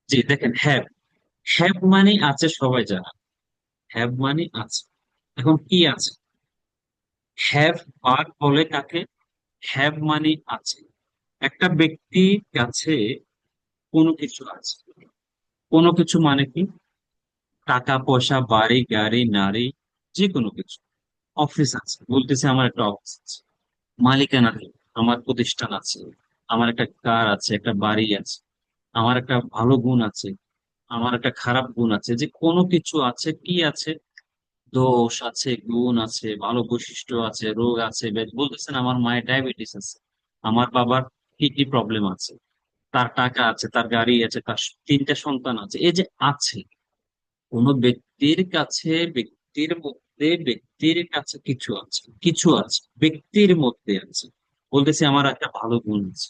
জি দেখেন, have have মানে আছে, সবাই জানা। হ্যাভ মানে আছে। এখন কি আছে? হ্যাভ আর বলে কাকে? হ্যাভ মানে আছে। একটা ব্যক্তির কাছে কোনো কিছু আছে। কোনো কিছু মানে কি? টাকা পয়সা, বাড়ি গাড়ি, নারী, যে কোনো কিছু। অফিস আছে, বলতেছে আমার একটা অফিস আছে। মালিকানা নেই, আমার প্রতিষ্ঠান আছে। আমার একটা কার আছে, একটা বাড়ি আছে। আমার একটা ভালো গুণ আছে, আমার একটা খারাপ গুণ আছে, যে কোনো কিছু আছে। কি আছে? দোষ আছে, গুণ আছে, ভালো বৈশিষ্ট্য আছে, রোগ আছে, বলতেছেন আমার মায়ের ডায়াবেটিস আছে, আমার বাবার কি কি প্রবলেম আছে, তার টাকা আছে, তার গাড়ি আছে, তার তিনটা সন্তান আছে। এই যে আছে, কোন ব্যক্তির কাছে, ব্যক্তির মধ্যে, ব্যক্তির কাছে কিছু আছে, কিছু আছে, ব্যক্তির মধ্যে আছে। বলতেছি আমার একটা ভালো গুণ আছে,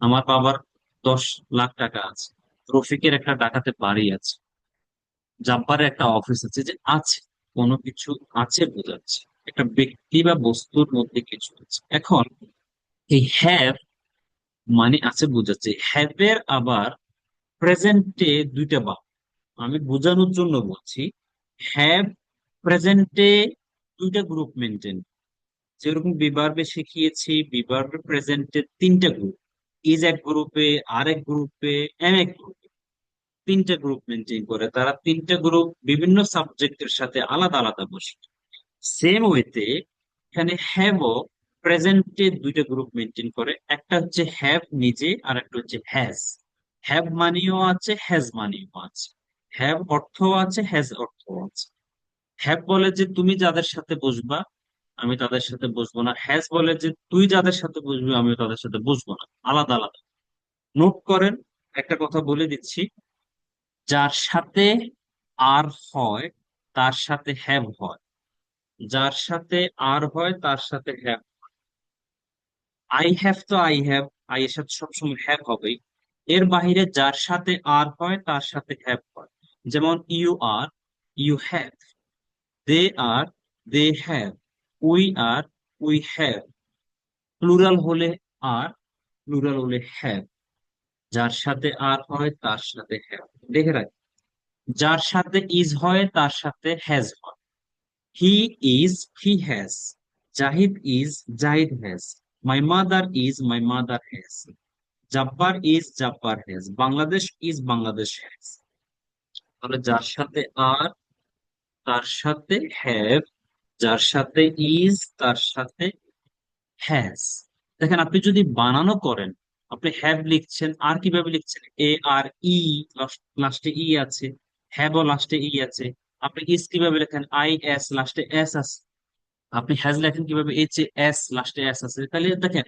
আমার বাবার 10 লাখ টাকা আছে, রফিকের একটা ডাকাতে বাড়ি আছে, জাব্বারের একটা অফিস আছে। যে আছে, কোনো কিছু আছে বোঝাচ্ছে একটা ব্যক্তি বা বস্তুর মধ্যে কিছু আছে। এখন এই হ্যাভ মানে আছে বোঝাচ্ছে। হ্যাভ এর আবার প্রেজেন্টে দুইটা ভাব, আমি বোঝানোর জন্য বলছি। হ্যাভ প্রেজেন্টে দুইটা গ্রুপ মেনটেন। যেরকম বিভার্বে শিখিয়েছি, বিভার্বে প্রেজেন্টে তিনটা গ্রুপ। ইজ এক গ্রুপে, আরেক গ্রুপে, এম এক গ্রুপে। তিনটা গ্রুপ মেনটেন করে, তারা তিনটা গ্রুপ বিভিন্ন সাবজেক্টের সাথে আলাদা আলাদা বসে। সেম ওয়েতে এখানে হ্যাভও প্রেজেন্টে দুইটা গ্রুপ মেনটেন করে। একটা হচ্ছে হ্যাভ নিজে, আর একটা হচ্ছে হ্যাজ। হ্যাভ মানিও আছে, হ্যাজ মানিও আছে। হ্যাভ অর্থ আছে, হ্যাজ অর্থ আছে। হ্যাভ বলে যে তুমি যাদের সাথে বসবা, আমি তাদের সাথে বসবো না। হ্যাজ বলে যে তুই যাদের সাথে বসবি, আমিও তাদের সাথে বসবো না। আলাদা আলাদা। নোট করেন, একটা কথা বলে দিচ্ছি। যার সাথে আর হয়, তার সাথে হ্যাভ হয়। যার সাথে আর হয়, তার সাথে হ্যাভ। আই হ্যাভ তো আই হ্যাভ, আই এর সাথে সবসময় হ্যাভ হবেই। এর বাহিরে যার সাথে আর হয়, তার সাথে হ্যাভ হয়। যেমন you are, you have. They are, they have. We are, we have. Plural হলে আর, প্লুরাল হলে হ্যাভ। যার সাথে আর হয়, তার সাথে হ্যাভ। দেখে রাখ, যার সাথে ইজ হয়, তার সাথে হ্যাজ হয়। He is, he has. Zahid is, Zahid has. My mother is, my mother has. Jabbar is, Jabbar has. Bangladesh is, Bangladesh has. তাহলে যার সাথে আর, তার সাথে হ্যাভ। যার সাথে ইজ, তার সাথে হ্যাজ। দেখেন, আপনি যদি বানানো করেন, আপনি হ্যাভ লিখছেন, আর কিভাবে লিখছেন? এ আর ই, লাস্টে ই আছে। হ্যাভ ও লাস্টে ই আছে। আপনি ইজ কিভাবে লেখেন? আই এস, লাস্টে এস আছে। আপনি হ্যাজ লেখেন কিভাবে? এইচ এ এস, লাস্টে এস আছে। তাহলে দেখেন,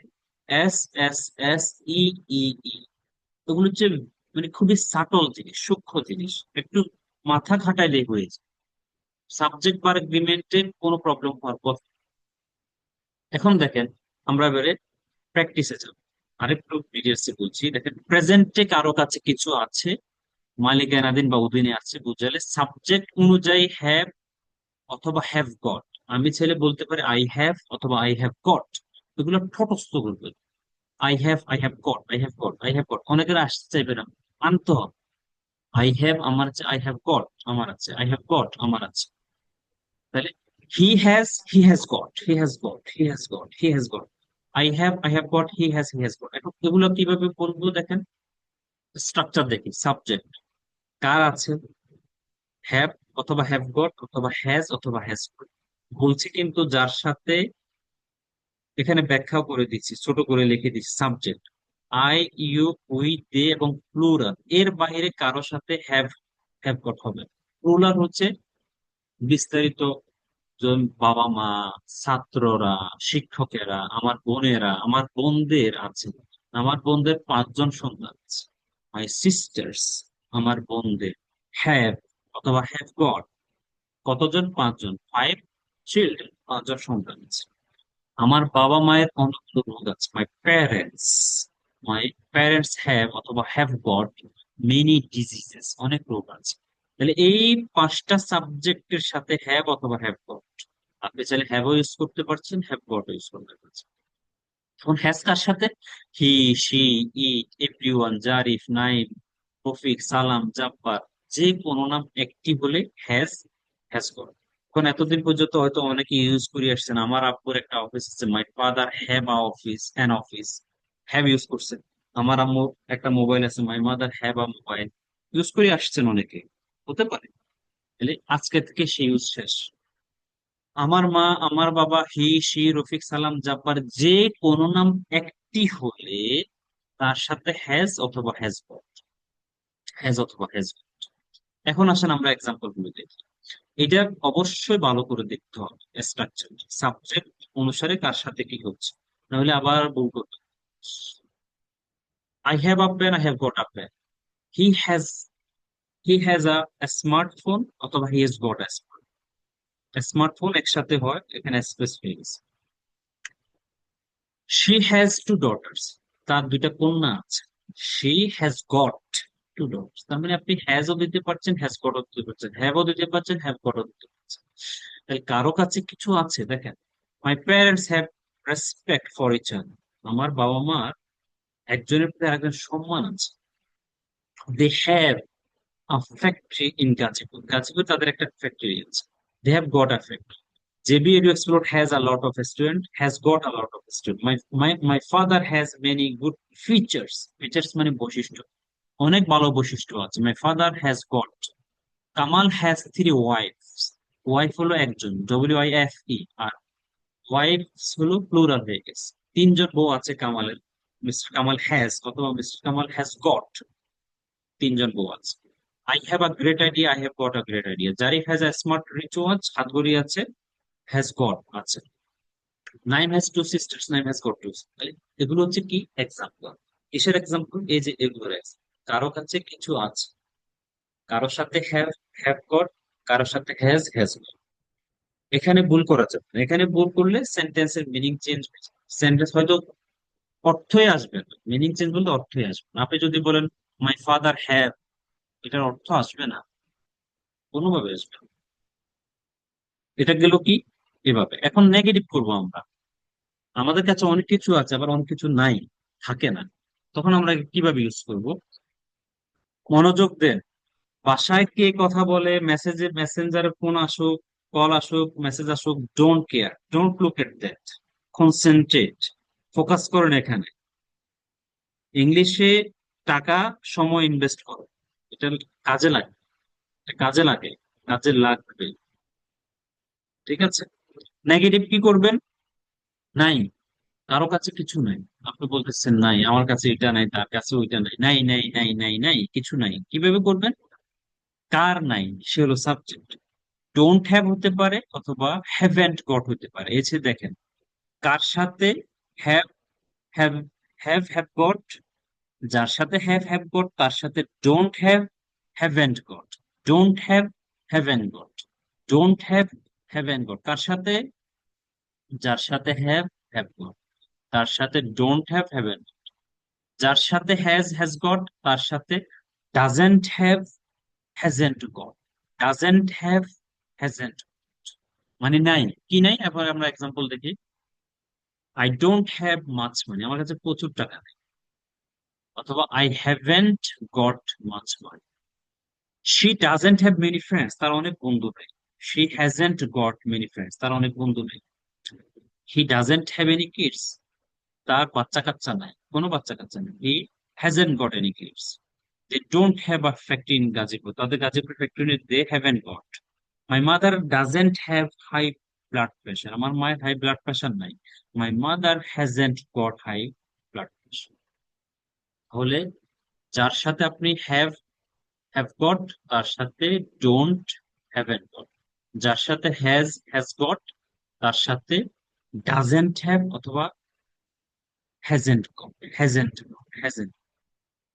এস এস এস, ই ই ই। ওগুলো হচ্ছে মানে খুবই সাটল জিনিস, সূক্ষ্ম জিনিস। একটু মাথা খাটাইলে হয়েছে। সাবজেক্ট বার এগ্রিমেন্টে কোনো প্রবলেম হওয়ার কথা। এখন দেখেন, আমরা এবারে প্র্যাকটিসে যাব। আরেকটু ডিটেলসে বলছি। দেখেন, প্রেজেন্টে কারো কাছে কিছু আছে, মালিকানাধীন বা অধীনে আছে, বুঝালে সাবজেক্ট অনুযায়ী হ্যাভ অথবা হ্যাভ গট। আমি ছেলে বলতে পারি আই হ্যাভ অথবা আই হ্যাভ গট। এগুলো ঠটস্থ করবে। I have, I have goat, I have goat, I have goat. অনেকের আসতে চাইবে না, আনতে হবে। আই হ্যাভ আমার আছে, আই হ্যাভ গট আমার আছে, আই হ্যাভ গট আমার আছে। তাহলে হি has goat, he has goat, he has goat, he has goat. I have goat, he has goat. এখন এগুলো কিভাবে বলবো দেখেন, স্ট্রাকচার দেখি। সাবজেক্ট কার আছে? হ্যাভ অথবা হ্যাভ গট অথবা হ্যাজ অথবা হ্যাজ গট। বলছি কিন্তু যার সাথে, এখানে ব্যাখ্যাও করে দিচ্ছি, ছোট করে লিখে দিচ্ছি। সাবজেক্ট আই, ইউ, উই, দে এবং প্লুরাল, এর বাইরে কারো সাথে হ্যাভ, হ্যাভ গট হবে। প্লুরাল হচ্ছে বিস্তারিত জন, বাবা মা, ছাত্ররা, শিক্ষকেরা, আমার বোনেরা, আমার বোনদের আছে। আমার বোনদের 5 জন সন্তান আছে। মাই সিস্টার্স, আমার বোনদের হ্যাভ অথবা হ্যাভ গট কতজন? 5 জন, 5 চিলড্রেন, 5 জন সন্তান আছে। আমার বাবা মায়ের অনেকগুলো রোগ আছে। মাই প্যারেন্টস হ্যাভ অথবা হ্যাভ গট মেনি ডিজিজেস, অনেক রোগ আছে। তাহলে এই 5টা সাবজেক্টের সাথে হ্যাভ অথবা হ্যাভ গট। আপনি চাইলে হ্যাভও ইউজ করতে পারছেন, হ্যাভ গট ইউজ করতে পারছেন। এখন হ্যাজ কার সাথে? He, she, it, everyone, Zarif, Naim, Rafiq, Salam, Jabbar, যে কোনো নাম একটি হলে হ্যাজ হ্যাজ গট। এখন এতদিন পর্যন্ত হয়তো অনেকে ইউজ করে আসছেন, আমার আব্বুর একটা অফিস আছে, my father have a office, an office, have use করছেন। আমার আম্মুর একটা মোবাইল আছে, my mother have a mobile, use করে আসছেন অনেকে, হতে পারে। তাহলে আজকে থেকে সে ইউজ শেষ। আমার মা, আমার বাবা, হি, সি, রফিক, সালাম, জাব্বার, যে কোনো নাম একটি হলে তার সাথে হ্যাজ অথবা হ্যাজ গট, হ্যাজ অথবা হ্যাজ। এখন আসেন আমরা এক্সাম্পল গুলো দেখি। এটা অবশ্যই ভালো করে দেখতে হবে, স্ট্রাকচার সাবজেক্ট অনুসারে কার সাথে কি হচ্ছে, নাহলে আবার ভুল করবে। I have a pen, I have got a pen. He has, he has a smartphone অথবা he has got a smartphone, একসাথে হয়, এখানে স্পেস হয়ে গেছে। শি হ্যাজ টু ডটার্স, তার দুইটা কন্যা আছে। She has got two daughters, তার মানে আপনি হ্যাজও দিতে পারছেন, হ্যাজ গটও দিতে পারছেন, হ্যাভও দিতে পারছেন, হ্যাভ গটও দিতে পারছেন। তাহলে কারো কাছে কিছু আছে, দেখেন, my parents have respect for each other, আমার বাবা মার একজনের প্রতি আরেকজন সম্মান আছে। They have a factory in Gazipur, Gazipur তাদের একটা ফ্যাক্টরি আছে। They have got a factory. JB Edu Explore has a lot of student, has got a lot of student. My father has many good features. Features মানে বৈশিষ্ট্য, অনেক ভালো বৈশিষ্ট্য আছে। My father has got. Kamal has three wives. Wife হলো একজন, WIFE, আর wives হলো প্লুরাল হয়ে গেছে। তিনজন বউ আছে কামালের। মিস্টার কামাল হ্যাজ অথবা মিস্টার কামাল হ্যাজ গট তিনজন বউ আছে। I have a great idea, I have got a great idea. Zarif has a smart wrist watch, হাত ঘড়ি আছে, হ্যাজ গট আছে। Naim has two sisters, Naim has got two. এগুলো হচ্ছে কি এক্সাম্পল, কিসের এক্সাম্পল? এই যে এগুলোর example। কারো কাছে কিছু আছে, কারোর সাথে হ্যাভ, হ্যাভ গট, কারোর সাথে হ্যাজ, হ্যাজ গট। এখানে ভুল করা যাবে না, এখানে ভুল করলে সেন্টেন্সের মিনিং চেঞ্জ হয়ে যাবে, সেন্টেন্স হয়তো অর্থই আসবে না, মিনিং চেঞ্জ বলতে অর্থই আসবে না। আপনি যদি বলেন মাই ফাদার হ্যাভ, এটার অর্থ আসবে না, কোনোভাবে আসবে না। এটা গেল কি এভাবে। এখন নেগেটিভ করবো আমরা, আমাদের কাছে অনেক কিছু আছে আবার অনেক কিছু নাই, থাকে না, তখন আমরা কিভাবে ইউজ করব? মনোযোগ দেন। বাসায় কে কথা বলে, মেসেজে, মেসেঞ্জারে ফোন আসুক, কল আসুক, মেসেজ আসুক, don't care, don't look at that, concentrate, focus করেন এখানে। ইংলিশে টাকা, সময় ইনভেস্ট করো, এটা কাজে লাগে, এটা কাজে লাগে, কাজে লাগবে। ঠিক আছে। নেগেটিভ কি করবেন? নাই, কারো কাছে কিছু নাই। আপনি বলতেছেন নাই, আমার কাছে এটা নাই, তার কাছে ওইটা নাই, নাই নাই নাই নাই নাই, কিছু নাই, কিভাবে করবেন? কার নাই, সে হলো সাবজেক্ট। ডোন্ট হ্যাভ হতে পারে অথবা হ্যাভেন্ট গট হতে পারে। এই যে দেখেন, কার সাথে হ্যাভ, হ্যাভ, হ্যাভ গট, যার সাথে হ্যাভ হ্যাভ গট, তার সাথে don't have, haven't got, don't have, haven't got, don't have, haven't got, কার সাথে? যার সাথে হ্যাভ, হ্যাভ গট, তার সাথে ডোন্ট হ্যাভ, হ্যাভেন্ট। যার সাথে হ্যাজ, হ্যাজ গট, তার সাথে doesn't have, hasn't got, doesn't have, hasn't, মানে নাই, কি নাই। এবার আমরা এক্সাম্পল দেখি। I don't have much money, আমার কাছে প্রচুর টাকা নেই। অথবা I haven't got much money. She doesn't have many friends, তার অনেক বন্ধু নেই। She hasn't got many friends, তার অনেক বন্ধু নেই। He doesn't have any kids, তার বাচ্চা কাচ্চা নাই, কোনো বাচ্চা কাচ্চা নেই। He hasn't got any kids. They don't have a factory in Gazipur, তাদের গাজীপুর ফ্যাক্টরি নেই, they haven't got. My mother doesn't have high blood pressure, আমার মায়ের হাই ব্লাড প্রেশার নাই। My mother hasn't got high blood pressure. তাহলে যার সাথে আপনি have, have got, তার সাথে ডোন্ট, হ্যাভেন্ট গট। যার সাথে হ্যাজ, হ্যাজ গট, তার সাথে ডাজেন্ট হ্যাভ অথবা hasn't goat, hasn't goat, hasn't,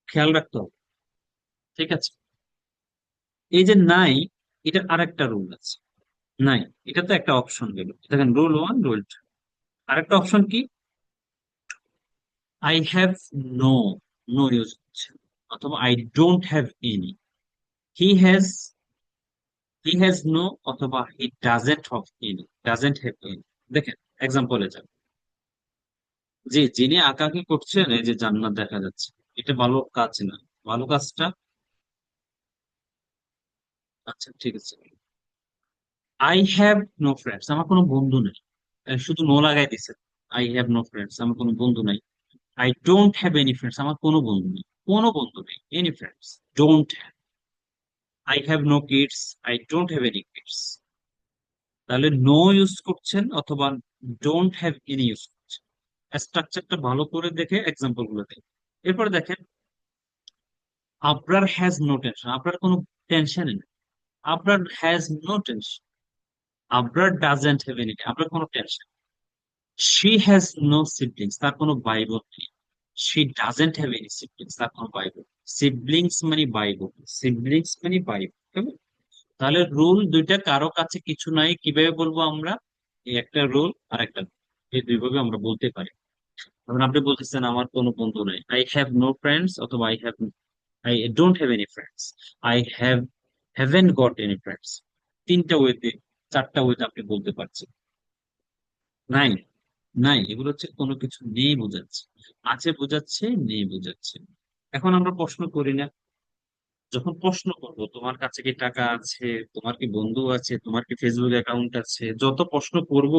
খেয়াল রাখতে হবে। ঠিক আছে। এই যে নাই, এটার আরেকটা রুল আছে। নাই, এটা তো একটা অপশন গেল, দেখেন রুল ওয়ান, রুল টু। আরেকটা অপশন কি? I have no, no use হচ্ছে, অথবা I don't have any. He has, he has no অথবা he doesn't have any, doesn't have any. দেখেন এক্সাম্পলে যান। জি, যিনি আঁকাআঁকি করছেন, এই যে জান্নাত দেখা যাচ্ছে, এটা ভালো কাজ না, ভালো কাজটা আচ্ছা ঠিক আছে। আই হ্যাভ নো ফ্রেন্ডস, আমার কোনো বন্ধু নেই। শুধু নো লাগাই দিছে। আই হ্যাভ নো ফ্রেন্ডস, আমার কোনো বন্ধু নাই। I don't have any friends, আমার কোনো বন্ধু নেই। কোনো বন্ধু নেই, any friends. Don't have. I have no kids, I don't have any kids. তাহলে নো ইউজ করছেন অথবা ডোন্ট হ্যাভ এনি ইউজ করছেন। স্ট্রাকচারটা ভালো করে দেখে এক্সাম্পল গুলো দেখেন। এরপরে দেখেন, আবরার হ্যাজ নো টেনশন, আপনার কোনো টেনশনই নেই। Abrar has no tension. Abrar doesn't have any, আপনার কোনো tension. She has no siblings, তার কোনো ভাই বোন নেই। She doesn't have any siblings, তার কোনো ভাই বোন। সিবলিংস মানে ভাই বোন, সিবলিংস মানে ভাই বোন, কেমন? তাহলে রুল দুইটা, কারো কাছে কিছু নাই, কিভাবে বলবো আমরা? এই একটা রুল আর একটা rule। এই দুইভাবে আমরা বলতে পারি। এখন আপনি বলতেছেন আমার কোনো বন্ধু নাই, আই হ্যাভ নো ফ্রেন্ডস, অথবা I don't have any friends. I haven't got any friends. তিনটা ওয়েতে, চারটা ওয়েতে আপনি বলতে পারছেন। নাই, নাই এগুলো হচ্ছে কোনো কিছু নেই বোঝাচ্ছে। আছে বোঝাচ্ছে, নেই বোঝাচ্ছে। এখন আমরা প্রশ্ন করি না? যখন প্রশ্ন করব, তোমার কাছে কি টাকা আছে, তোমার কি বন্ধু আছে, তোমার কি ফেসবুক অ্যাকাউন্ট আছে, যত প্রশ্ন করব,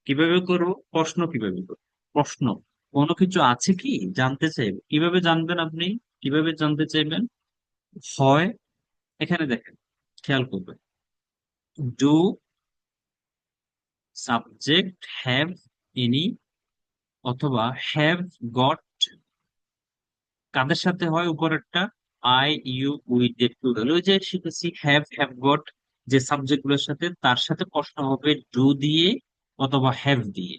কিভাবে করব? প্রশ্ন কিভাবে করব? প্রশ্ন। কোনো কিছু আছে কি জানতে চাইবে, কিভাবে জানবেন আপনি? কিভাবে জানতে চাইবেন? হয়, এখানে দেখেন, খেয়াল করবেন, ডু সাবজেক্ট হ্যাভ এনি, অথবা হ্যাভ গট। কাদের সাথে হয় উপরেরটা? আই, ইউ, উই দিয়ে প্লুরাল। ওই যে শিখেছি হ্যাভ গট, যে সাবজেক্ট গুলোর সাথে, তার সাথে প্রশ্ন হবে ডু দিয়ে অথবা হ্যাভ দিয়ে।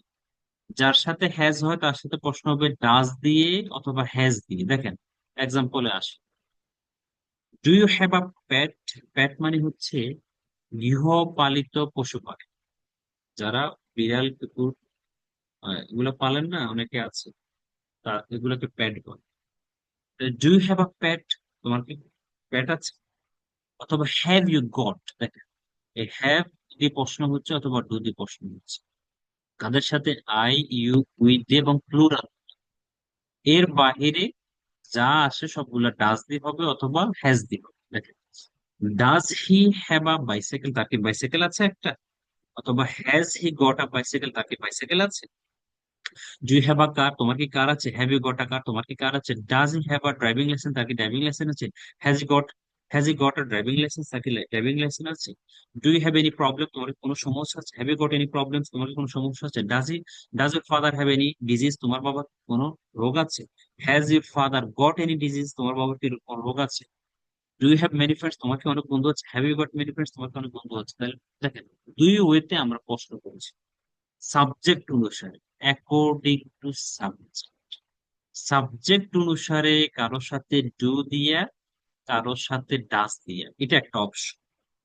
যার সাথে হ্যাজ হয় তার সাথে প্রশ্ন হবে ডাজ দিয়ে অথবা হ্যাজ দিয়ে। দেখেন এক্সাম্পলে আসি। ডু ইউ হ্যাভ আ প্যাট? প্যাট মানে হচ্ছে গৃহপালিত পশু পাখি। যারা বিড়াল, কুকুর, এগুলো পালেন না, অনেকে আছে, তা এগুলোকে প্যাট বলে। ডু ইউ হ্যাভ আ প্যাট? তোমার কি প্যাট আছে? অথবা হ্যাভ ইউ গট। দেখেন, এই হ্যাভ দিয়ে প্রশ্ন হচ্ছে অথবা ডু দিয়ে প্রশ্ন হচ্ছে, কাদের সাথে? আই, ইউ, উই দিয়ে এবং প্লুরাল। এর বাহিরে যা আসে সবগুলা ডাজ দিয়ে হবে অথবা হ্যাজ দিয়ে হবে। দেখেন, does he have a bicycle, তার কি বাইসাইকেল আছে একটা? অথবা has he got a bicycle, তার কি বাইসাইকেল আছে? Do you have a car? তোমার কি কার আছে? Have you got a car? তোমার কি কার আছে? Does he have a driving licence? তার কি ড্রাইভিং লাইসেন্স আছে? Has he got has he got a driving licence? তার কি ড্রাইভিং লাইসেন্স আছে? Do you have any problem? তোমার কি কোনো সমস্যা আছে? Have you got any problems? তোমার কি কোনো সমস্যা আছে? Does your father have any disease? তোমার বাবার কোনো রোগ আছে? Has your father got any disease? তোমার বাবার কি কোনো রোগ আছে? Do you have many friends? তোমার কি অনেক বন্ধু আছে? Have you got many friends? তোমার কি অনেক বন্ধু আছে? তাহলে দেখেন, দুই ওয়েতে আমরা প্রশ্ন করেছি, সাবজেক্ট অনুসারে, অ্যাকর্ডিং টু সাবজেক্ট। সাবজেক্ট অনুসারে কারোর সাথে ডু দিয়া, কারোর সাথে ডাস দিয়া, এটা একটা অপশন।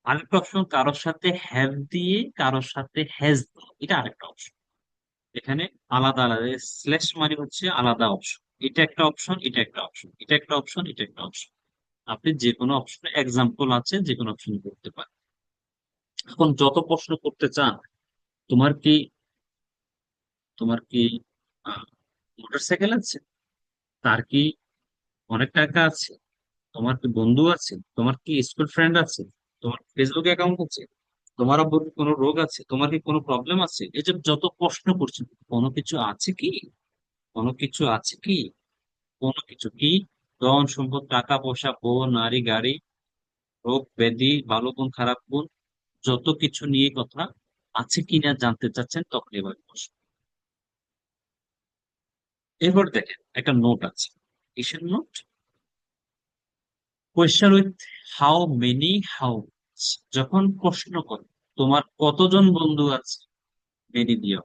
আরেকটা অপশন, কারোর সাথে হ্যাভ দিয়ে, কারোর সাথে হ্যাজ দিয়ে, এটা আরেকটা অপশন। এখানে আলাদা আলাদা, স্ল্যাশ মানে হচ্ছে আলাদা অপশন। এটা একটা অপশন, এটা একটা অপশন, এটা একটা অপশন, এটা একটা অপশন। আপনি যে কোনো অপশনে এক্সাম্পল আছে, যে কোনো অপশন করতে পারেন। এখন যত প্রশ্ন করতে চান, তোমার কি তোমার কি মোটর সাইকেল আছে? তার কি অনেক টাকা আছে? তোমার কি বন্ধু আছে? তোমার কি স্কুল ফ্রেন্ড আছে? তোমার ফেসবুক অ্যাকাউন্ট আছে? তোমার আব্বুর কি কোনো রোগ আছে? তোমার কি কোনো প্রবলেম আছে? এই যে যত প্রশ্ন করছো, কোনো কিছু আছে কি? কোনো কিছু আছে কি? কোনো কিছু কি? ধন সম্পদ, টাকা পয়সা, বউ, নারী, গাড়ি, রোগ ব্যাধি, ভালো গুণ, খারাপ গুণ, যত কিছু নিয়ে কথা আছে কিনা জানতে চাচ্ছেন, তখন এবার প্রশ্ন। এবার দেখেন একটা নোট আছে। কিসের note? Question with how many, how. যখন প্রশ্ন করে তোমার কতজন বন্ধু আছে, মেনি দিও।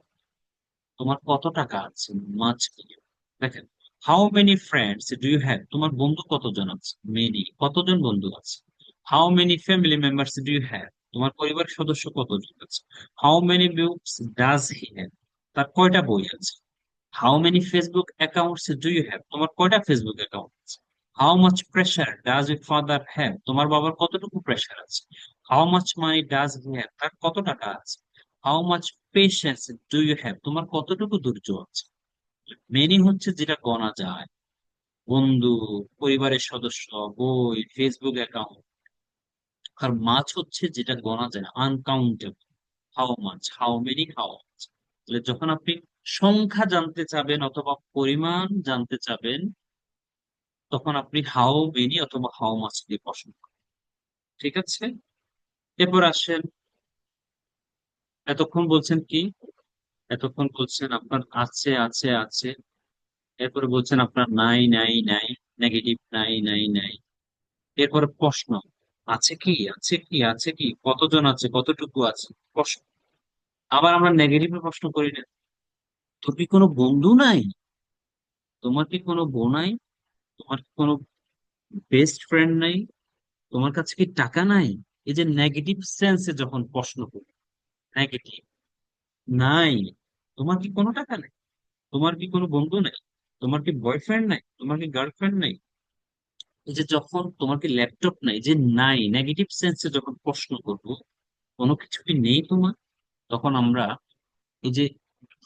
তোমার কত টাকা আছে, মাছ দিও। দেখেন, how many friends do you have? তোমার বন্ধু কতজন আছে, মেনি, কতজন বন্ধু আছে। How many family members do you have? তোমার পরিবারের সদস্য কতজন আছে। How many books does he have? তার কয়টা বই আছে। How many Facebook accounts do you have? তোমার কয়টা ফেসবুক অ্যাকাউন্ট আছে। How much pressure does your father have? তোমার বাবার কতটুকু প্রেশার আছে। How much money does he have? তার কত টাকা আছে। How much patience do you have? তোমার কতটুকু ধৈর্য আছে। মেনি হচ্ছে যেটা গণা যায়, বন্ধু, পরিবারের সদস্য, বই, ফেসবুক অ্যাকাউন্ট। আর মাছ হচ্ছে যেটা গণা যায় না, uncountable. How much, how many, how much. তাহলে যখন আপনি সংখ্যা জানতে চাবেন অথবা পরিমাণ জানতে চাবেন, তখন আপনি হাউ মেনি অথবা হাউ মাছ দিয়ে প্রশ্ন করেন। ঠিক আছে, এরপর আসেন, এতক্ষণ বলছেন কি, এতক্ষণ বলছেন আপনার আছে আছে আছে, এরপরে বলছেন আপনার নাই নাই নাই, নেগেটিভ নাই নাই নাই। এরপরে প্রশ্ন, আছে কি আছে কি আছে কি, কতজন আছে, কতটুকু আছে, প্রশ্ন। আবার আমরা নেগেটিভে প্রশ্ন করি না, তোর কি কোনো বন্ধু নাই, তোমার কি কোনো বউ নাই, তোমার কি কোনো বেস্ট ফ্রেন্ড নাই, তোমার কাছে কি টাকা নাই। এই যে নেগেটিভ সেন্সে যখন প্রশ্ন করি, নেগেটিভ, নাই, তোমার কি কোনো টাকা নেই, তোমার কি কোনো বন্ধু নাই, তোমার কি বয়ফ্রেন্ড নাই, তোমার কি গার্লফ্রেন্ড নাই, এই যে যখন তোমার কি ল্যাপটপ নাই, যে নাই, নেগেটিভ সেন্সে যখন প্রশ্ন করব, কোনো কিছু কি নেই তোমার, তখন আমরা এই যে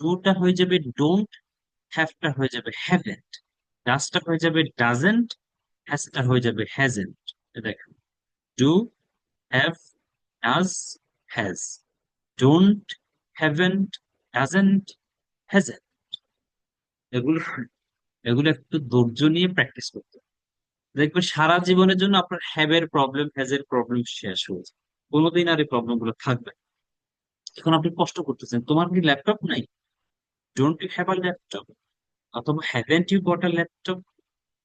ডুটা হয়ে যাবে ডোন্ট, হ্যাভটা হয়ে যাবে হ্যাভেন্ট, ডাজটা হয়ে যাবে ডাজেন্ট, হ্যাজটা হয়ে যাবে হ্যাজেন্ট। দেখেন, do, have, does, has, don't, haven't, doesn't, hasn't. এগুলো এগুলো একটু ধৈর্য নিয়ে প্র্যাকটিস করতে হবে। দেখবেন সারা জীবনের জন্য আপনার হ্যাভের প্রবলেম, হ্যাজের প্রবলেম শেষ হয়ে যায়, কোনোদিন আর এই প্রবলেম গুলো থাকবে না। এখন আপনি কষ্ট করতেছেন, তোমার কি ল্যাপটপ নাই, don't you have a laptop, অথবা haven't you got a laptop,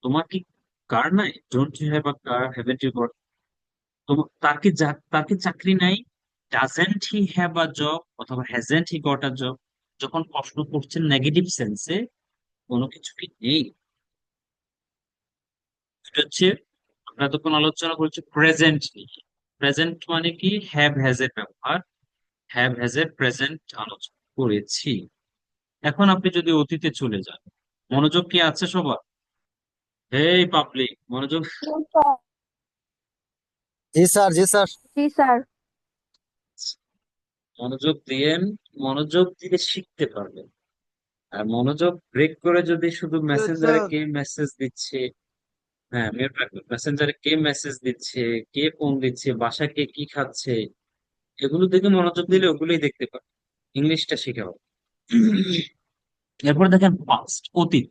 তোমার কি কার নাই, don't you have a car, haven't you got, তোমার তার কি চাকরি নাই, doesn't he have a job, অথবা hasn't he got a job. যখন প্রশ্ন করছেন নেগেটিভ সেন্সে, কোনো কিছু কি নেই। এটা হচ্ছে আমরা তখন আলোচনা করছি প্রেজেন্ট নিয়ে। প্রেজেন্ট মানে কি, হ্যাভ হ্যাজ এর ব্যবহার, হ্যাভ হ্যাজ এর প্রেজেন্ট আলোচনা করেছি। এখন আপনি যদি অতীতে চলে যান, মনোযোগ কি আছে সবার? এই পাবলিক মনোযোগ, জি স্যার, জি স্যার। জি স্যার। মনোযোগ দিয়েন, মনোযোগ দিলে শিখতে পারবেন। আর মনোযোগ ব্রেক করে যদি শুধু মেসেঞ্জারে কে মেসেজ দিচ্ছে, হ্যাঁ মিউট রাখবেন, মেসেঞ্জারে কে মেসেজ দিচ্ছে, কে ফোন দিচ্ছে, বাসা কে কি খাচ্ছে, এগুলো দেখে মনোযোগ দিলে ওগুলোই দেখতে পাবেন, ইংলিশটা শিখে হবে। এরপর দেখেন পাস্ট, অতীত।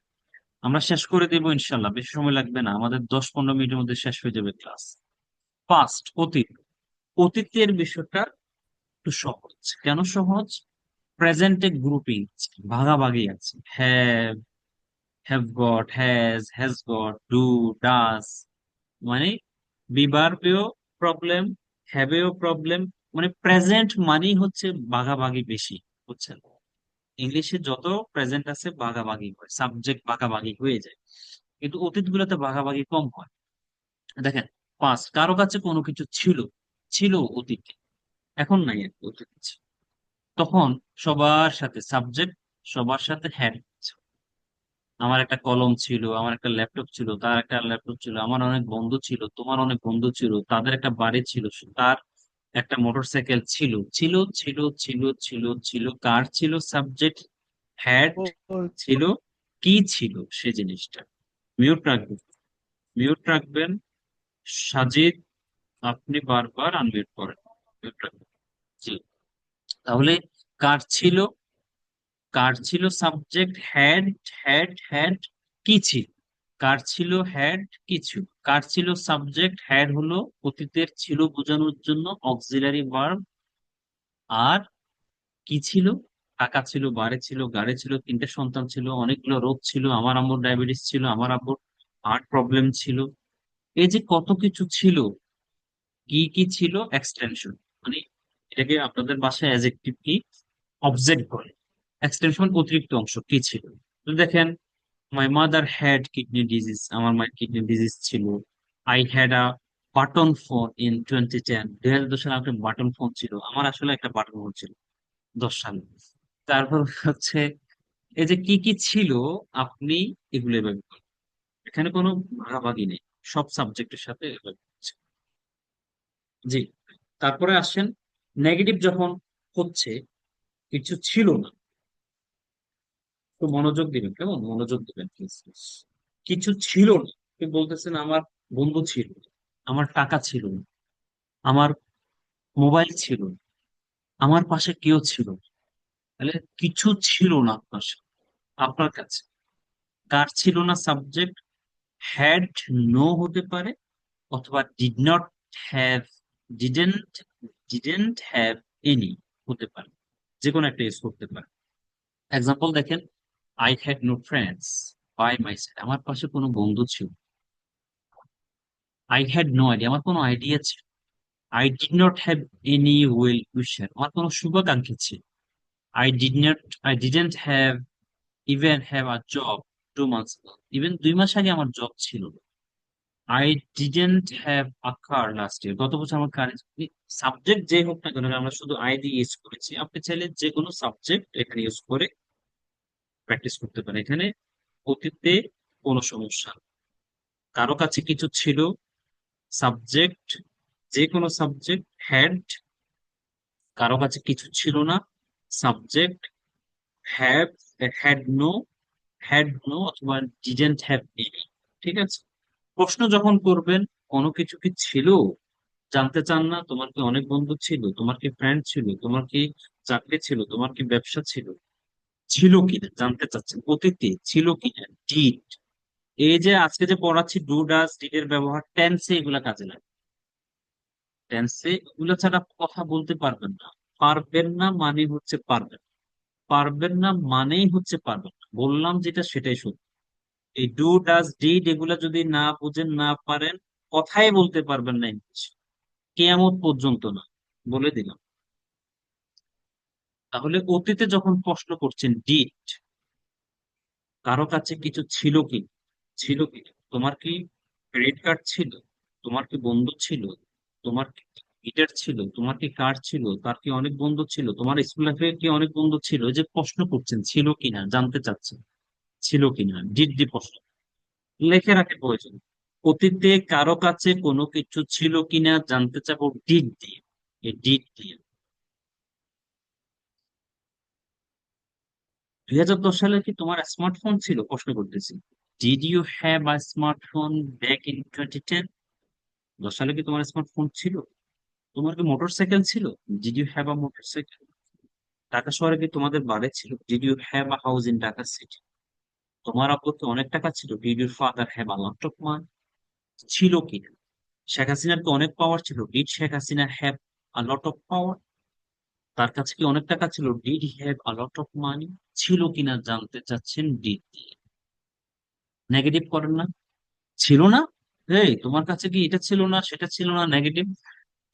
আমরা শেষ করে দেবো ইনশাল্লাহ, বেশি সময় লাগবে না, আমাদের 10-15 মিনিটের মধ্যে শেষ হয়ে যাবে ক্লাস। পাস্ট, অতীত। অতীতের বিষয়টা একটু সহজ, কেন সহজ, প্রেজেন্টে গ্রুপিং, ভাগাভাগি আছে, have, have got, has got, do, does, মানে বিভার্বেও প্রবলেম, হ্যাভেও প্রবলেম, মানে প্রেজেন্ট মানেই হচ্ছে ভাগাভাগি বেশি, বুঝছেন? ইংলিশে যত প্রেজেন্ট আছে ভাগাভাগি হয়, সাবজেক্ট ভাগাভাগি হয়ে যায়, কিন্তু অতীত গুলোতে ভাগাভাগি কম হয়। দেখেন, পাস্ট, কারো কাছে কোনো কিছু ছিল, ছিল অতীতে, এখন নাই আর কি অতীত আছে। তখন সবার সাথে সাবজেক্ট, সবার সাথে হ্যাড। আমার একটা কলম ছিল, আমার একটা ল্যাপটপ ছিল, তার একটা ল্যাপটপ ছিল, আমার অনেক বন্ধু ছিল, তোমার অনেক বন্ধু ছিল, তাদের একটা বাড়ি ছিল, তার একটা মোটরসাইকেল ছিল, ছিল ছিল ছিল ছিল ছিল, কার ছিল, সাবজেক্ট, হ্যাড, ছিল, কি ছিল সে জিনিসটা। মিউট রাখবেন, মিউট রাখবেন। সাজিদ, আপনি বারবার আনমিউট করেন, মিউট রাখবেন। জি, তাহলে কার ছিল, কার ছিল সাবজেক্ট, হ্যাড, হ্যাড, কি ছিল, কার ছিল হ্যাড, কিছু, কার ছিল সাবজেক্ট, হ্যাড হলো অতীতের ছিল বোঝানোর জন্য অক্সিলারি ভার্ব, আর কি ছিল, টাকা ছিল, বাড়ি ছিল, গাড়ি ছিল, তিনটে সন্তান ছিল, অনেকগুলো রোগ ছিল, আমার আম্মুর ডায়াবেটিস ছিল, আমার আব্বুর হার্ট প্রবলেম ছিল, এই যে কত কিছু ছিল, কি কি ছিল, এক্সটেনশন, মানে এটাকে আপনাদের ভাষায় অ্যাডজেক্টিভ কি, অবজেক্ট বলে। এক্সটেনশন অতিরিক্ত অংশ কি ছিল, তো দেখেন, my mother had kidney disease, আমার মায়ের কিডনি ডিজিজ ছিল। I had a button phone in 2010, 2010 সালে একটা বাটন ফোন ছিল, আমার আসলে একটা বাটন ফোন ছিল 10 সালে। তারপর হচ্ছে এই যে কি কি ছিল, আপনি এগুলো এভাবে বলুন। এখানে কোনো ভাগাভাগি নেই, সব সাবজেক্টের সাথে এভাবে হচ্ছে। জি, তারপরে আসেন, নেগেটিভ যখন হচ্ছে, কিছু ছিল না, তো মনোযোগ দিবেন, কেমন মনোযোগ দিবেন প্লিজ। কিছু ছিল না, আপনি বলতেছেন আমার বন্ধু ছিল না, আমার টাকা ছিল না, আমার মোবাইল ছিল না, আমার পাশে কেউ ছিল না। তাহলে কিছু ছিল না আপনার আপনার কাছে। কার ছিল না সাবজেক্ট? হ্যাড নো হতে পারে, অথবা did not have, didn't didn't have any হতে পারে। যে কোনো একটা ইউজ করতে পারে। এক্সাম্পল দেখেন, I had no friends by my side, আমার পাশে কোনো বন্ধু ছিল। আই হ্যাড নো আইডিয়া, আমার কোনো আইডিয়া ছিল। I did not have any well উইশার, আমার কোনো শুভাকাঙ্ক্ষী ছিল। I did not I didn't have even have a job 2 months ago, even 2 মাস আগে আমার জব ছিল না। I didn't have a car last year, গত বছর আমার কার। সাবজেক্ট যে হোক না কেন, আমরা শুধু আই দিয়ে ইউজ করেছি, আপনি চাইলে যে কোনো সাবজেক্ট এখানে ইউজ করে প্র্যাকটিস করতে পারেন। এখানে অতীতে কোনো সমস্যা নেই। কারো কাছে কিছু ছিল, সাবজেক্ট যে কোনো সাবজেক্ট হ্যাড। কারো কাছে কিছু ছিল না, subject have, had no, had no অথবা ডিডেন্ট হ্যাভ এনি। ঠিক আছে। প্রশ্ন যখন করবেন, কোনো কিছু কি ছিল জানতে চান না? তোমার কি অনেক বন্ধু ছিল, তোমার কি ফ্রেন্ড ছিল, তোমার কি চাকরি ছিল, তোমার কি ব্যবসা ছিল, ছিল কিনা জানতে চাচ্ছেন। অতীতে ছিল কিনা, ডিড। এই যে আজকে যে পড়াচ্ছি ডু ডাজ ডিড এর ব্যবহার টেন্সে, এগুলা কাজে লাগে। টেন্সে এগুলো ছাড়া কথা বলতে পারবেন না। পারবেন না মানে হচ্ছে পারবেন, পারবেন না মানেই হচ্ছে পারবেন না। বললাম যেটা সেটাই সত্যি। এই ডু ডাজ ডিড এগুলা যদি না বুঝেন, না পারেন, কথাই বলতে পারবেন না ইংলিশ, কেয়ামত পর্যন্ত না, বলে দিলাম। তাহলে অতীতে যখন প্রশ্ন করছেন ডিড, কারো কাছে কিছু ছিল কি, ছিল কি? তোমার কি ক্রেডিট কার্ড ছিল, তোমার কি বন্ধু ছিল, তোমার কি গিটার ছিল, তোমার কি কার ছিল, তার কি অনেক বন্ধু ছিল, তোমার স্কুল লাইফে কি অনেক বন্ধু ছিল? এই যে প্রশ্ন করছেন ছিল কিনা জানতে চাচ্ছেন, ছিল কিনা, ডিড দি প্রশ্ন লেখে রাখে প্রয়োজন। অতীতে কারো কাছে কোনো কিছু ছিল কিনা জানতে চাবো ডিড দিয়ে, এই ডিড দিয়ে। 2010 সালে কি তোমার স্মার্টফোন ছিল, প্রশ্ন করতেছি। Did you have a smartphone back in 2010? 10 সালে কি তোমার স্মার্টফোন ছিল? তোমার কি মোটরসাইকেল ছিল? Did you have a motorcycle? Dhaka শহরে কি তোমাদের বাড়ি ছিল? Did you have a house in Dhaka city? তোমার আব্বুর কি অনেক টাকা ছিল? Did your father have a lot of money? ছিল কিনা? শেখ হাসিনার কি অনেক পাওয়ার ছিল? Did Sheikh Hasina have a lot of power? তার কাছে কি অনেক টাকা ছিল? Did he have a lot of money? ছিল কিনা জানতে চাচ্ছেন ডিড দিয়ে। নেগেটিভ করেন না, ছিল না। এই তোমার কাছে কি এটা ছিল না, সেটা ছিল না, নেগেটিভ।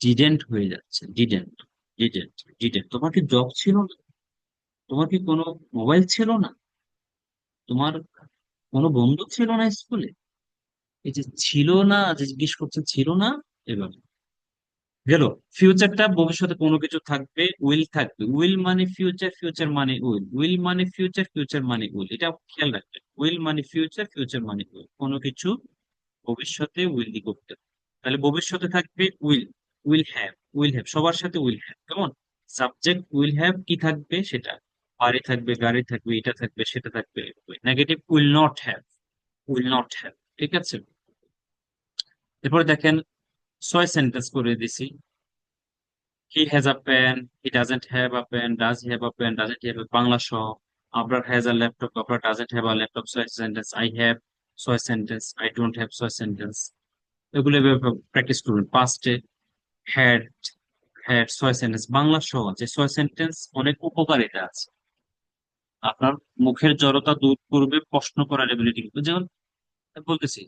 ডিডেন্ট হয়ে যাচ্ছে, ডিডেন্ট, ডিডেন্ট, ডিডেন্ট। তোমার কি জব ছিল না? তোমার কি কোনো মোবাইল ছিল না? তোমার কোনো বন্ধু ছিল না স্কুলে? এই যে ছিল না, যে জিজ্ঞেস করছে ছিল না, এবার গেল। ফিউচারটা ভবিষ্যতে কোনো কিছু থাকবে, উইল থাকবে। উইল মানে ফিউচার, ফিউচার মানে উইল, উইল মানে ফিউচার, ফিউচার মানে উইল, এটা খেয়াল রাখবেন। উইল মানে ফিউচার, ফিউচার মানে উইল। কোনো কিছু ভবিষ্যতে উইল দি করতে হবে। তাহলে ভবিষ্যতে থাকবে উইল, উইল হ্যাভ সবার সাথে উইল হ্যাভ, কেমন? সাবজেক্ট উইল হ্যাভ কি থাকবে সেটা, বাড়ি থাকবে, গাড়ি থাকবে, এটা থাকবে, সেটা থাকবে। Negative will not have, will not have. ঠিক আছে। এরপরে দেখেন, 6 সেন্টেন্স করে দিছি। He has a pen, he doesn't have a pen, does he have a pen, doesn't he have Bangla সহ। Abrar has a laptop, Abrar doesn't have a laptop, 6 sentence. I have 6 sentence, I don't have 6 sentence. এগুলো practice করবেন। পাস্টে had, had 6 sentence Bangla সহ আছে। 6 sentence অনেক উপকারিতা আছে, আপনার মুখের জড়তা দূর করবে, প্রশ্ন করার এবিলিটি। যেমন বলতেছি,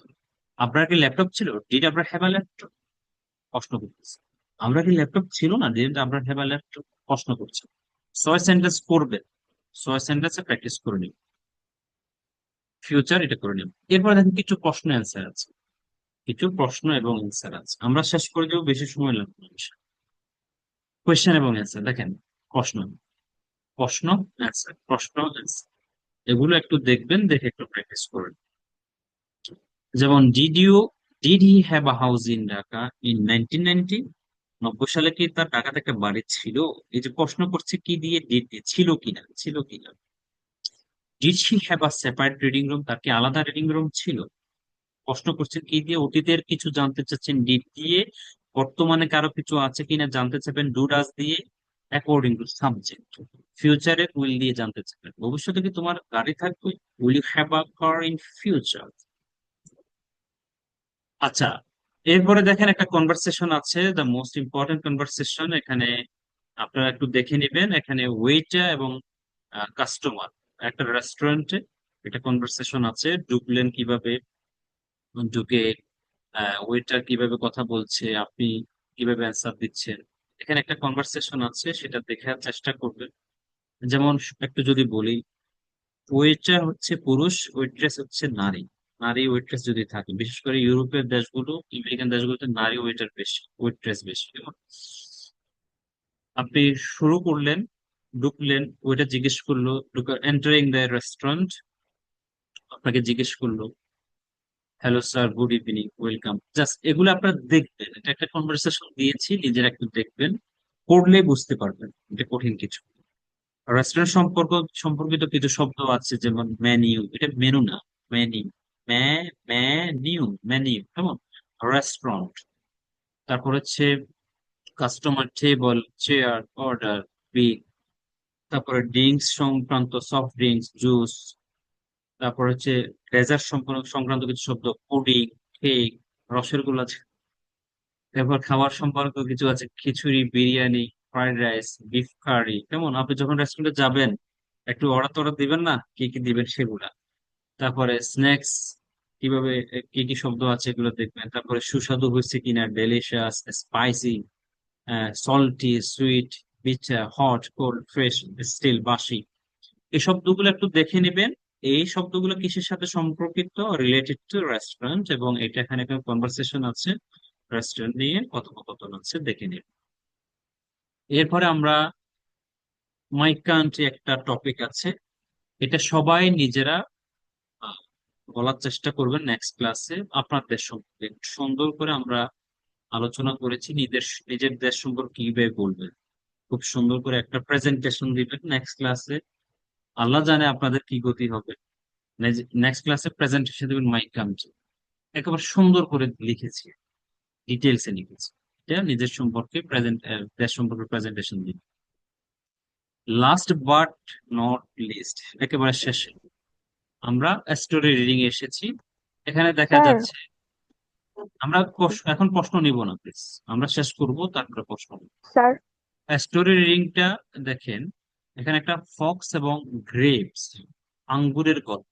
আপনার কি ল্যাপটপ ছিল? ডিড আপনার হ্যাভ আ ল্যাপটপ? প্রশ্ন করতেছি। আমরা কি ল্যাপটপ ছিল না, ডিড আপনার হ্যাভ আ ল্যাপটপ? প্রশ্ন করছে। 6 সেন্টেন্স করবে, 6 সেন্টেন্সে প্র্যাকটিস করে নিন। ফিউচার এটা করে নিন। এরপরে দেখেন কিছু প্রশ্ন অ্যান্সার আছে, কিছু প্রশ্ন এবং অ্যান্সার আছে, আমরা শেষ করে দেবো, বেশি সময় লাগবে না। কোয়েশ্চেন এবং অ্যান্সার দেখেন। প্রশ্ন, প্রশ্ন, অ্যান্সার, প্রশ্ন, অ্যান্সার। এগুলো একটু দেখবেন, দেখে একটু প্র্যাকটিস করবেন। যেমন did he have a house in Dhaka in 1990? 90 সালে কি তার ঢাকাতে একটা বাড়ি ছিল? এই যে প্রশ্ন করছে কি দিয়ে, ডিড দিয়ে, ছিল কিনা, ছিল কিনা। Did she have a separate reading room, তার কি আলাদা রিডিং রুম ছিল? প্রশ্ন করছেন কি দিয়ে, অতীতের কিছু জানতে চাচ্ছেন ডিড দিয়ে। বর্তমানে কারো কিছু আছে কিনা জানতে চাইবেন ডু ডাজ দিয়ে, অ্যাকর্ডিং টু সাবজেক্ট। ফিউচারে উইল দিয়ে জানতে চাইবেন ভবিষ্যতে কি তোমার গাড়ি থাকবে, will you have a car in future. আচ্ছা, এরপরে দেখেন একটা কনভারসেশন আছে, দ্য মোস্ট ইম্পর্টেন্ট কনভারসেশন। এখানে আপনারা একটু দেখে নেবেন, এখানে ওয়েটার এবং কাস্টমার একটা রেস্টুরেন্টে একটা কনভারসেশন আছে, ঢুকলেন কিভাবে, ঢুকে ওয়েটার কিভাবে কথা বলছে, আপনি কিভাবে অ্যান্সার দিচ্ছেন। এখানে একটা কনভারসেশন আছে, সেটা দেখার চেষ্টা করবেন। যেমন একটু যদি বলি, ওয়েটার হচ্ছে পুরুষ, ওয়েট্রেস হচ্ছে নারী। নারী ওয়েট্রেস যদি থাকে, বিশেষ করে ইউরোপের দেশগুলো, আমেরিকান দেশগুলোতে নারী ওয়েটার বেশি, ওয়েট্রেস বেশি। যেমন আপনি শুরু করলেন, ঢুকলেন, ওইটা জিজ্ঞেস করলো, এন্টারিং দ্য রেস্টুরেন্ট, আপনাকে জিজ্ঞেস করলো, hello sir, good evening, welcome. Just এগুলো আপনারা দেখবেন, এটা একটা কনভারসেশন দিয়েছি, নিজেরা একটু দেখবেন, পড়লে বুঝতে পারবেন এটা কঠিন কিছু। রেস্টুরেন্ট সম্পর্কিত কিছু শব্দ আছে, যেমন মেনিউ, এটা মেনু না, মেনিউ, মেনিউ, মেনিউ কেমন, রেস্টুরেন্ট। তারপর হচ্ছে কাস্টমার, টেবল, চেয়ার, অর্ডার, বিল। তারপরে ড্রিঙ্কস সংক্রান্ত, সফট ড্রিঙ্কস, জুস। তারপর হচ্ছে ডেজার্ট সংক্রান্ত কিছু শব্দ, পুডিং, কেক, রসের গোলা। এরপর খাবার সম্পর্ক কিছু আছে, khichuri, biryani, fried rice, beef curry. কেমন, আপনি যখন রেস্টুরেন্টে যাবেন একটু অর্ডার টর্ডার দিবেন না, কি কি দিবেন সেগুলা। তারপরে স্ন্যাক্স, কিভাবে কি কি শব্দ আছে এগুলো দেখবেন। তারপরে সুস্বাদু হয়েছে কিনা, delicious, spicy, salty, sweet, bitter, hot, cold, fresh, stale, বাসি। এই শব্দগুলো একটু দেখে নেবেন। এই শব্দগুলো কিসের সাথে সম্পর্কিত, রিলেটেড টু রেস্টুরেন্ট, এবং এটা এখানে একটা কনভারসেশন আছে, রেস্টুরেন্ট নিয়ে কথোপকথন আছে, দেখে নিন। এরপরে আমরা মাই কান্ট্রি একটা টপিক আছে, এটা সবাই নিজেরা আহ, বলার চেষ্টা করবেন নেক্সট ক্লাসে। আপনার দেশ সম্পর্কে সুন্দর করে আমরা আলোচনা করেছি, নিজের নিজের দেশ সম্পর্কে কিভাবে বলবেন, খুব সুন্দর করে একটা প্রেজেন্টেশন দিবেন নেক্সট ক্লাসে। আল্লাহ জানে আপনাদের কি গতি হবে। নেক্সট ক্লাসে প্রেজেন্টেশন দিবেন মাই কান্ট্রি, একেবারে সুন্দর করে লিখেছি, ডিটেলসে লিখেছি। এটা নিজের সম্পর্কে দেশ সম্পর্কে প্রেজেন্টেশন দিন। লাস্ট বাট নট লিস্ট, একেবারে শেষে আমরা স্টোরি রিডিং এসেছি। এখানে দেখা স্যার। যাচ্ছে, আমরা এখন প্রশ্ন নিব না প্লিজ, আমরা শেষ করব তারপরে প্রশ্ন নিব। স্যার। স্টোরি রিডিংটা দেখেন, এখানে একটা ফক্স এবং গ্রেপস, আঙ্গুরের গল্প।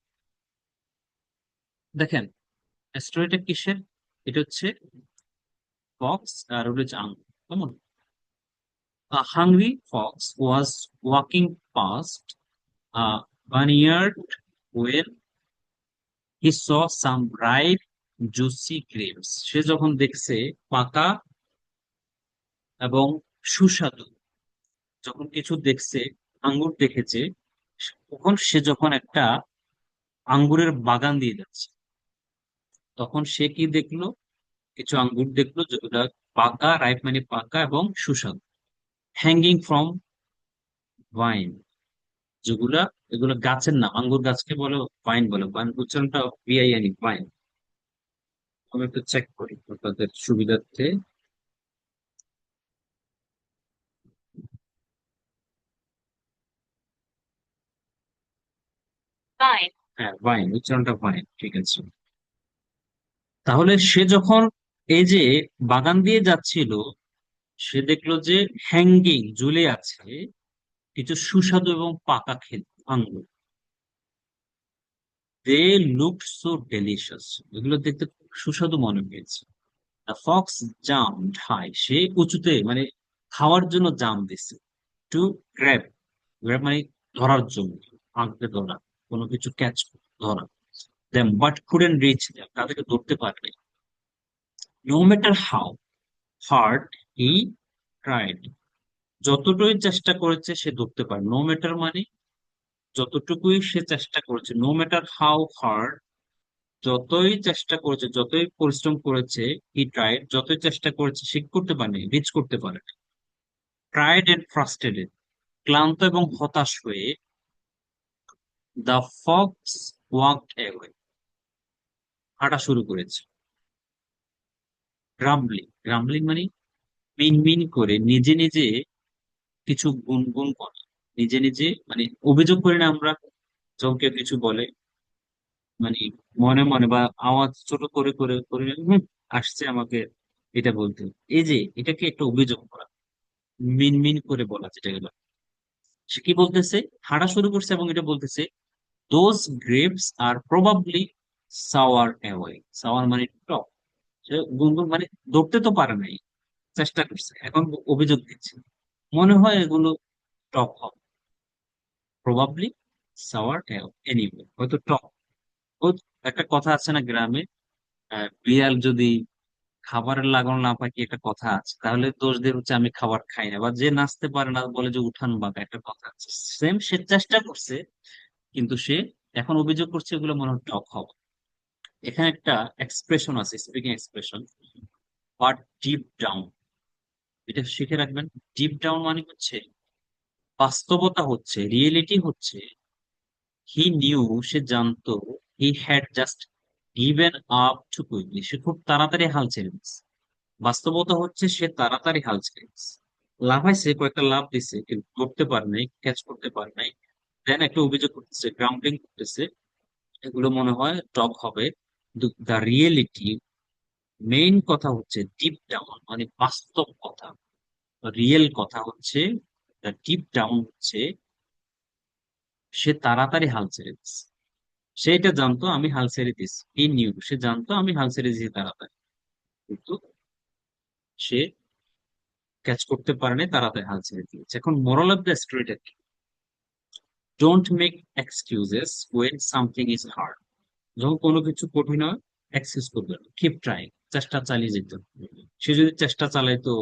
দেখেন স্টোরিটা কিসের, এটা হচ্ছে ফক্স আর ওটা হচ্ছে আঙ্গুর, কেমন। A hungry fox was walking past a vineyard when he saw some ripe, juicy grapes. সে যখন দেখছে পাকা এবং সুস্বাদু, যখন কিছু দেখছে, আঙ্গুর দেখেছে, তখন সে যখন একটা আঙ্গুরের বাগান দিয়ে যাচ্ছে, তখন সে কি দেখলো, কিছু আঙ্গুর দেখলো যেগুলা পাকা, রাইপ মানে পাকা এবং সুস্বাদু, হ্যাঙ্গিং ফ্রম ভাইন, যেগুলা, এগুলো গাছের নাম, আঙ্গুর গাছকে বলে পাইন, বলে পাইন, উচ্চারণটা বিআইএনই, পাইন। আমি একটু চেক করি আপনাদের সুবিধার্থে। পাইন, হ্যাঁ পাইন, উচ্চারণটা পাইন, ঠিক আছে। তাহলে সে যখন এই যে বাগান দিয়ে যাচ্ছিল, সে দেখলো যে হ্যাঙ্গিং, ঝুলে আছে কিছু সুস্বাদু এবং পাকা আঙ্গুর। দে লুক সো ডেলিশিয়াস, এগুলো দেখতে খুব সুস্বাদু মনে হয়েছে। দ্য ফক্স জাম্পড হাই, সে উঁচুতে মানে খাওয়ার জন্য জাম্প দিছে, টু গ্র্যাব, গ্র্যাব মানে ধরার জন্য, আঁকড়ে ধরা, কোনো কিছু ক্যাচ ধরা। Them but couldn't reach them, তাদেরকে ধরতে পারবে। No matter how hard he tried, যতটুকুই চেষ্টা করেছে সে ধরতে পারে। নো ম্যাটার মানে যতটুকুই সে চেষ্টা করেছে, নো ম্যাটার হাউ হার্ড, যতই চেষ্টা করেছে, যতই পরিশ্রম করেছে, হি ট্রাইড, যতই চেষ্টা করেছে, সে করতে পারেনি, রিচ করতে পারে। ট্রাইড এন্ড ফ্রাস্ট্রেটেড, ক্লান্ত এবং হতাশ হয়ে, the Fox walked, the fox, walked away, হাঁটা শুরু করেছে। গ্রাম্বলিং, গ্রাম্বলিং মানে মিন মিন করে নিজে নিজে কিছু গুনগুন করা, নিজে নিজে মানে অভিযোগ করি না আমরা, যখন কেউ কিছু বলে, মানে মনে মনে বা আওয়াজ ছোট করে করে করে আসছে আমাকে এটা বলতে, এই যে এটাকে একটা অভিযোগ করা, মিন মিন করে বলা যেটাকে বলে। সে কি বলতেছে, হাঁটা শুরু করছে এবং এটা বলতেছে, those grapes are probably sour away. Sour মানে টক। সে গুনগুন মানে ধরতে তো পারে নাই, চেষ্টা করছে, এখন অভিযোগ দিচ্ছে, মনে হয় এগুলো টক হবে, প্রবাবলি সাওয়ার এনিওয়ে, হয়তো টক। ও, একটা কথা আছে না গ্রামে, বিড়াল যদি খাবারের লাগানো না পায়, কি একটা কথা আছে, তাহলে দোষ দিয়ে হচ্ছে আমি খাবার খাই না, বা যে নাচতে পারে না বলে যে উঠান বাঁকা, একটা কথা আছে। সেম, সে চেষ্টা করছে, কিন্তু সে এখন অভিযোগ করছে এগুলো মনে হয় টক হবে। এখানে একটা এক্সপ্রেশন আছে, speaking expression, but deep down, এটা শিখে রাখবেন। ডিপ ডাউন মানে হচ্ছে বাস্তবতা হচ্ছে, রিয়েলিটি হচ্ছে, হি নিউ, সে জানতো, he had just given up too quickly, সে খুব তাড়াতাড়ি হাল ছেড়ে দিচ্ছে। বাস্তবতা হচ্ছে সে তাড়াতাড়ি হাল ছেড়ে দিচ্ছে, লাফাইছে, কয়েকটা লাফ দিছে কিন্তু ধরতে পারে নাই, ক্যাচ করতে পারে নাই। দেন একটা অভিযোগ করতেছে, গ্রাউন্ডিং করতেছে, এগুলো মনে হয় টক হবে। দ্য রিয়েলিটি, মেইন কথা হচ্ছে ডিপ ডাউন মানে বাস্তব কথা, রিয়েল কথা হচ্ছে, দ্য ডিপ ডাউন হচ্ছে সে তাড়াতাড়ি হাল ছেড়ে দিচ্ছে। সে এটা জানতো আমি হাল ছেড়ে দিচ্ছি, এই নিউ, সে জানতো আমি হাল ছেড়ে দিয়েছি তাড়াতাড়ি, কিন্তু সে ক্যাচ করতে পারেনি, তাড়াতাড়ি হাল ছেড়ে দিয়েছে। এখন মোরাল অফ দ্য স্টোরিটা কি? Don't make excuses when something is hard. যখন কোনো কিছু কঠিন হয়, এক্সকিউজ করবে না, কিপ ট্রাইং, চেষ্টা চালিয়ে যেতে হবে। সে যদি চেষ্টা চালাইতো,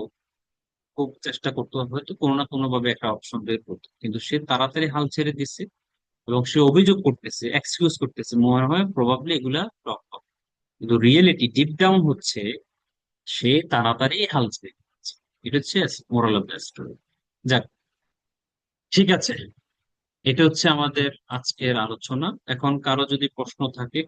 খুব চেষ্টা করতে হবে, হয়তো কোনো না কোনো ভাবে একটা অপশন বের করতো, কিন্তু সে তাড়াতাড়ি হাল ছেড়ে দিচ্ছে এবং সে অভিযোগ করতেছে, এক্সকিউজ করতেছে, মনে হয় প্রবাবলি এগুলা টক হবে। কিন্তু রিয়েলিটি ডিপ ডাউন হচ্ছে সে তাড়াতাড়ি হাল ছেড়ে দিচ্ছে। এটা হচ্ছে মোরাল অফ দ্য স্টোরি। যাক, ঠিক আছে, এটা হচ্ছে আমাদের আজকের আলোচনা। এখন কারো যদি প্রশ্ন থাকে,